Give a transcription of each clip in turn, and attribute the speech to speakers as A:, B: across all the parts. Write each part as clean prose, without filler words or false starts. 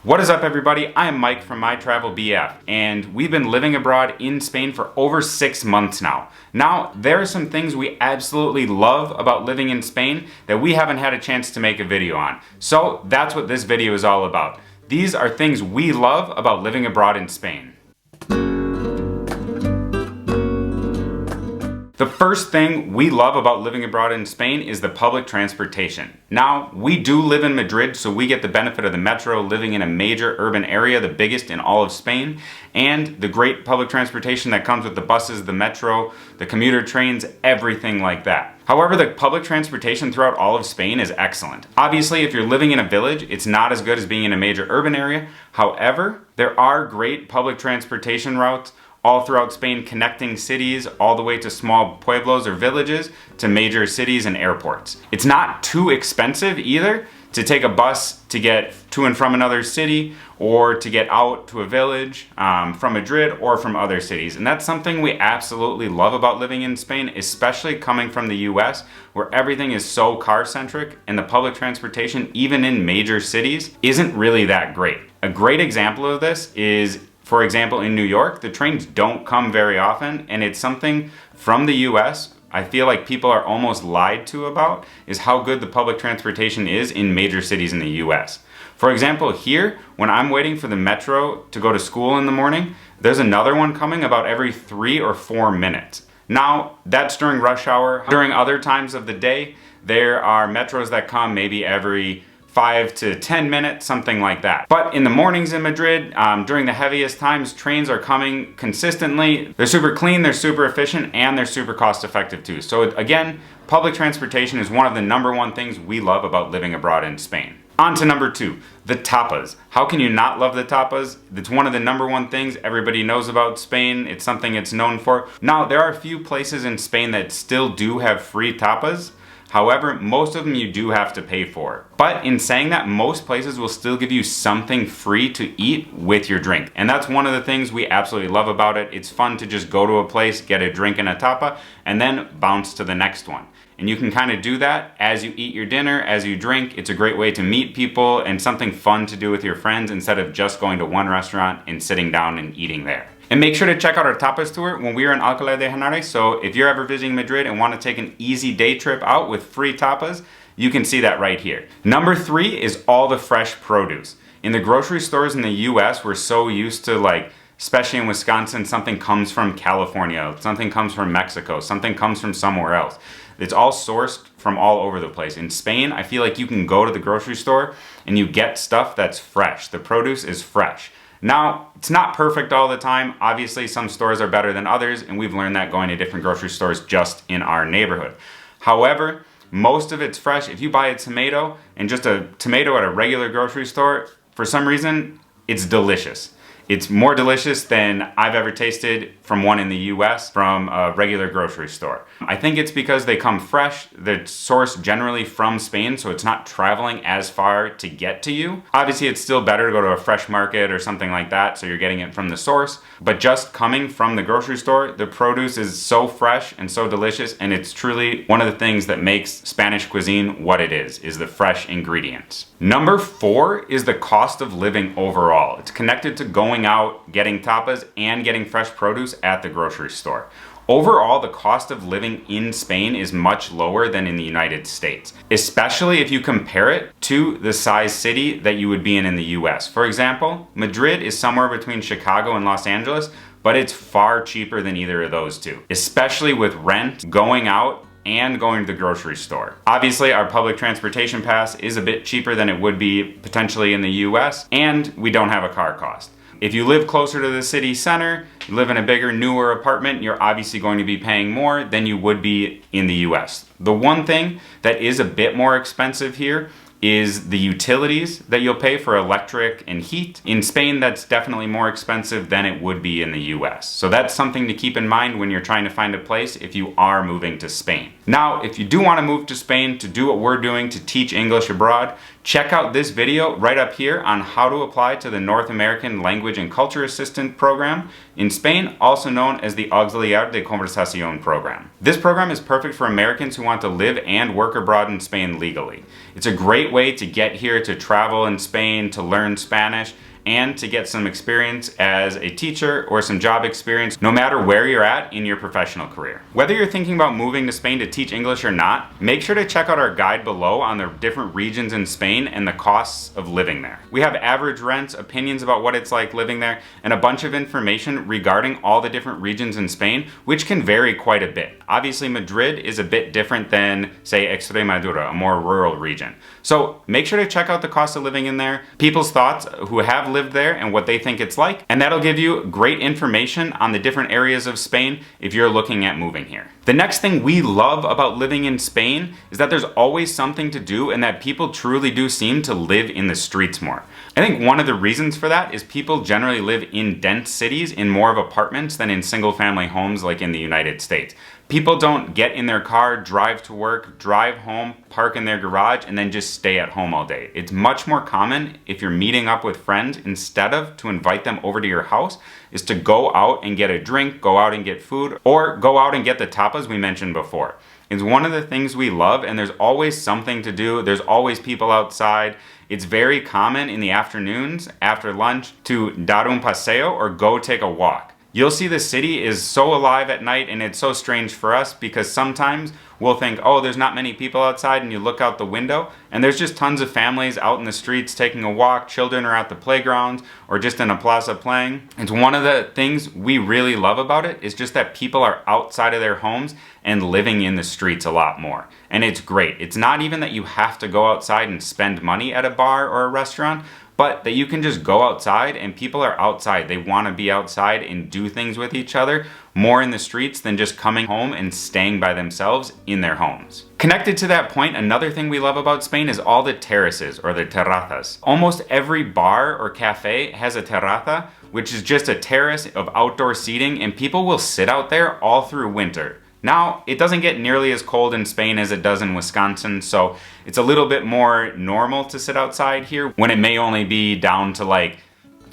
A: What is up, everybody? I am Mike from My Travel BF, and we've been living abroad in Spain for over 6 months now. Now, there are some things we absolutely love about living in Spain that we haven't had a chance to make a video on. So that's what this video is all about. These are things we love about living abroad in Spain. The first thing we love about living abroad in Spain is the public transportation. Now, we do live in Madrid, so we get the benefit of the metro, living in a major urban area, the biggest in all of Spain, and the great public transportation that comes with the buses, the metro, the commuter trains, everything like that. However, the public transportation throughout all of Spain is excellent. Obviously, if you're living in a village, it's not as good as being in a major urban area. However, there are great public transportation routes all throughout Spain, connecting cities all the way to small pueblos or villages to major cities and airports. It's not too expensive either to take a bus to get to and from another city or to get out to a village from Madrid or from other cities. And that's something we absolutely love about living in Spain, especially coming from the US, where everything is so car-centric and the public transportation, even in major cities, isn't really that great. A great example of this is, for example, in New York, the trains don't come very often, and it's something from the US I feel like people are almost lied to about, is how good the public transportation is in major cities in the US. For example, here, when I'm waiting for the metro to go to school in the morning, there's another one coming about every 3 or 4 minutes. Now, that's during rush hour. During other times of the day, there are metros that come maybe every 5 to 10 minutes, something like that. But in the mornings in Madrid, during the heaviest times, trains are coming consistently. They're super clean, they're super efficient, and they're super cost effective too. So again, public transportation is one of the #1 things we love about living abroad in Spain. On to number 2, the tapas. How can you not love the tapas? It's one of the #1 things everybody knows about Spain. It's something it's known for. Now, there are a few places in Spain that still do have free tapas. However, most of them you do have to pay for. But in saying that, most places will still give you something free to eat with your drink. And that's one of the things we absolutely love about it. It's fun to just go to a place, get a drink and a tapa, and then bounce to the next one. And you can kind of do that as you eat your dinner, as you drink. It's a great way to meet people and something fun to do with your friends instead of just going to one restaurant and sitting down and eating there. And make sure to check out our tapas tour when we are in Alcalá de Henares. So if you're ever visiting Madrid and want to take an easy day trip out with free tapas, you can see that right here. Number 3 is all the fresh produce. In the grocery stores in the US, we're so used to, especially in Wisconsin, something comes from California, something comes from Mexico, something comes from somewhere else. It's all sourced from all over the place. In Spain, I feel like you can go to the grocery store and you get stuff that's fresh. The produce is fresh. Now, it's not perfect all the time. Obviously, some stores are better than others, and we've learned that going to different grocery stores just in our neighborhood. However, most of it's fresh. If you buy a tomato, and just a tomato at a regular grocery store, for some reason, it's delicious. It's more delicious than I've ever tasted from one in the US from a regular grocery store. I think it's because they come fresh. They're sourced generally from Spain, so it's not traveling as far to get to you. Obviously, it's still better to go to a fresh market or something like that, so you're getting it from the source. But just coming from the grocery store, the produce is so fresh and so delicious, and it's truly one of the things that makes Spanish cuisine what it is the fresh ingredients. Number 4 is the cost of living overall. It's connected to going out, getting tapas, and getting fresh produce at the grocery store. Overall, the cost of living in Spain is much lower than in the United States, especially if you compare it to the size city that you would be in the US. For example, Madrid is somewhere between Chicago and Los Angeles, but it's far cheaper than either of those two, especially with rent, going out, and going to the grocery store. Obviously, our public transportation pass is a bit cheaper than it would be potentially in the US, and we don't have a car cost. If you live closer to the city center, you live in a bigger, newer apartment, you're obviously going to be paying more than you would be in the US. The one thing that is a bit more expensive here is the utilities that you'll pay for electric and heat. In Spain, that's definitely more expensive than it would be in the US. So that's something to keep in mind when you're trying to find a place if you are moving to Spain. Now, if you do want to move to Spain to do what we're doing to teach English abroad, Check out this video right up here on how to apply to the North American Language and Culture Assistant Program in Spain, also known as the Auxiliar de Conversación program. This program is perfect for Americans who want to live and work abroad in Spain legally. It's a great way to get here, to travel in Spain, to learn Spanish, and to get some experience as a teacher or some job experience no matter where you're at in your professional career. Whether you're thinking about moving to Spain to teach English or not, make sure to check out our guide below on the different regions in Spain and the costs of living there. We have average rents, opinions about what it's like living there, and a bunch of information regarding all the different regions in Spain, which can vary quite a bit. Obviously, Madrid is a bit different than, say, Extremadura, a more rural region. So make sure to check out the cost of living in there, people's thoughts who have lived there and what they think it's like, and that'll give you great information on the different areas of Spain if you're looking at moving here. The next thing we love about living in Spain is that there's always something to do and that people truly do seem to live in the streets more. I think one of the reasons for that is people generally live in dense cities in more of apartments than in single family homes like in the United States. People don't get in their car, drive to work, drive home, park in their garage, and then just stay at home all day. It's much more common if you're meeting up with friends, instead of to invite them over to your house, is to go out and get a drink, go out and get food, or go out and get the tapas we mentioned before. It's one of the things we love, and there's always something to do. There's always people outside. It's very common in the afternoons, after lunch, to dar un paseo or go take a walk. You'll see the city is so alive at night, and it's so strange for us because sometimes we'll think, oh, there's not many people outside, and you look out the window and there's just tons of families out in the streets taking a walk, children are at the playgrounds or just in a plaza playing. It's one of the things we really love about it is just that people are outside of their homes and living in the streets a lot more. And it's great. It's not even that you have to go outside and spend money at a bar or a restaurant, but that you can just go outside and people are outside. They want to be outside and do things with each other more in the streets than just coming home and staying by themselves in their homes. Connected to that point, another thing we love about Spain is all the terraces or the terrazas. Almost every bar or cafe has a terraza, which is just a terrace of outdoor seating, and people will sit out there all through winter. Now, it doesn't get nearly as cold in Spain as it does in Wisconsin, so it's a little bit more normal to sit outside here when it may only be down to like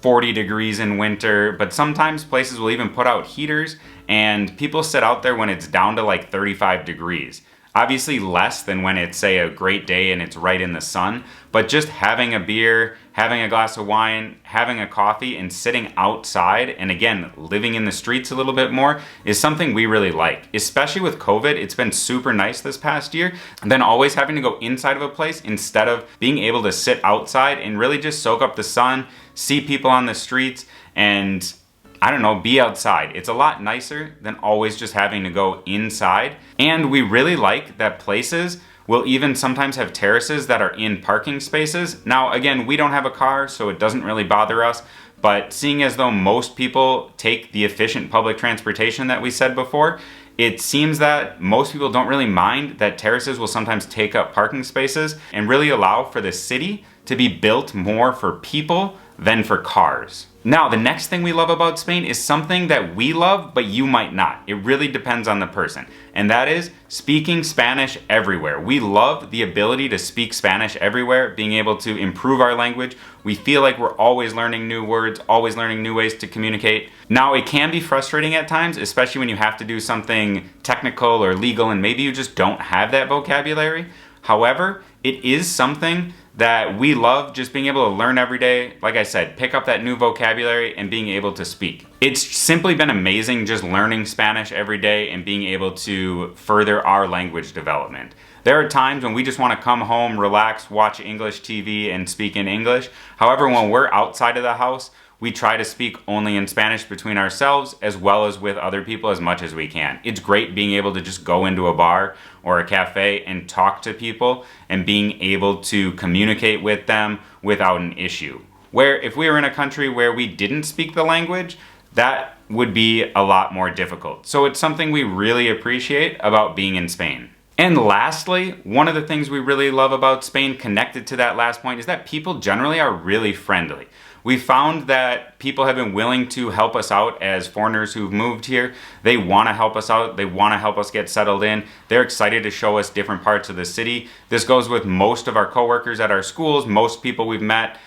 A: 40 degrees in winter, but sometimes places will even put out heaters and people sit out there when it's down to like 35 degrees. Obviously less than when it's, say, a great day and it's right in the sun, but just having a beer, having a glass of wine, having a coffee, and sitting outside, and again, living in the streets a little bit more, is something we really like. Especially with COVID, it's been super nice this past year, than always having to go inside of a place instead of being able to sit outside and really just soak up the sun, see people on the streets, and I don't know, be outside. It's a lot nicer than always just having to go inside. And we really like that places will even sometimes have terraces that are in parking spaces. Now, again, we don't have a car, so it doesn't really bother us. But seeing as though most people take the efficient public transportation that we said before, it seems that most people don't really mind that terraces will sometimes take up parking spaces and really allow for the city to be built more for people than for cars. Now, the next thing we love about Spain is something that we love, but you might not. It really depends on the person. And that is speaking Spanish everywhere. We love the ability to speak Spanish everywhere, being able to improve our language. We feel like we're always learning new words, always learning new ways to communicate. Now, it can be frustrating at times, especially when you have to do something technical or legal and maybe you just don't have that vocabulary. However, it is something that we love, just being able to learn every day. Like I said, pick up that new vocabulary and being able to speak. It's simply been amazing just learning Spanish every day and being able to further our language development. There are times when we just want to come home, relax, watch English TV and speak in English. However, when we're outside of the house, we try to speak only in Spanish between ourselves as well as with other people as much as we can. It's great being able to just go into a bar or a cafe and talk to people and being able to communicate with them without an issue. Where if we were in a country where we didn't speak the language, that would be a lot more difficult. So it's something we really appreciate about being in Spain. And lastly, one of the things we really love about Spain, connected to that last point, is that people generally are really friendly. We found that people have been willing to help us out as foreigners who've moved here. They want to help us out. They want to help us get settled in. They're excited to show us different parts of the city. This goes with most of our coworkers at our schools, most people we've met.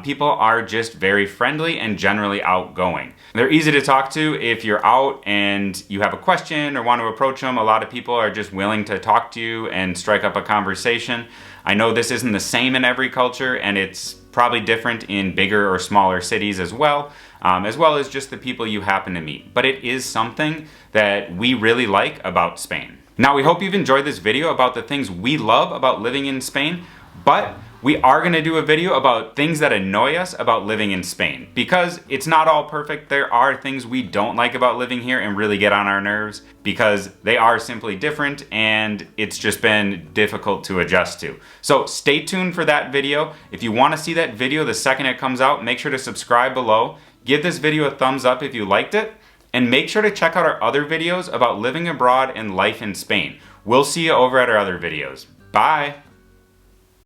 A: People are just very friendly and generally outgoing. They're easy to talk to. If you're out and you have a question or want to approach them, a lot of people are just willing to talk to you and strike up a conversation. I know this isn't the same in every culture, and it's probably different in bigger or smaller cities as well as just the people you happen to meet. But it is something that we really like about Spain. Now, we hope you've enjoyed this video about the things we love about living in Spain, but we are going to do a video about things that annoy us about living in Spain, because it's not all perfect. There are things we don't like about living here and really get on our nerves because they are simply different and it's just been difficult to adjust to. So stay tuned for that video. If you want to see that video the second it comes out, make sure to subscribe below. Give this video a thumbs up if you liked it, and make sure to check out our other videos about living abroad and life in Spain. We'll see you over at our other videos. Bye!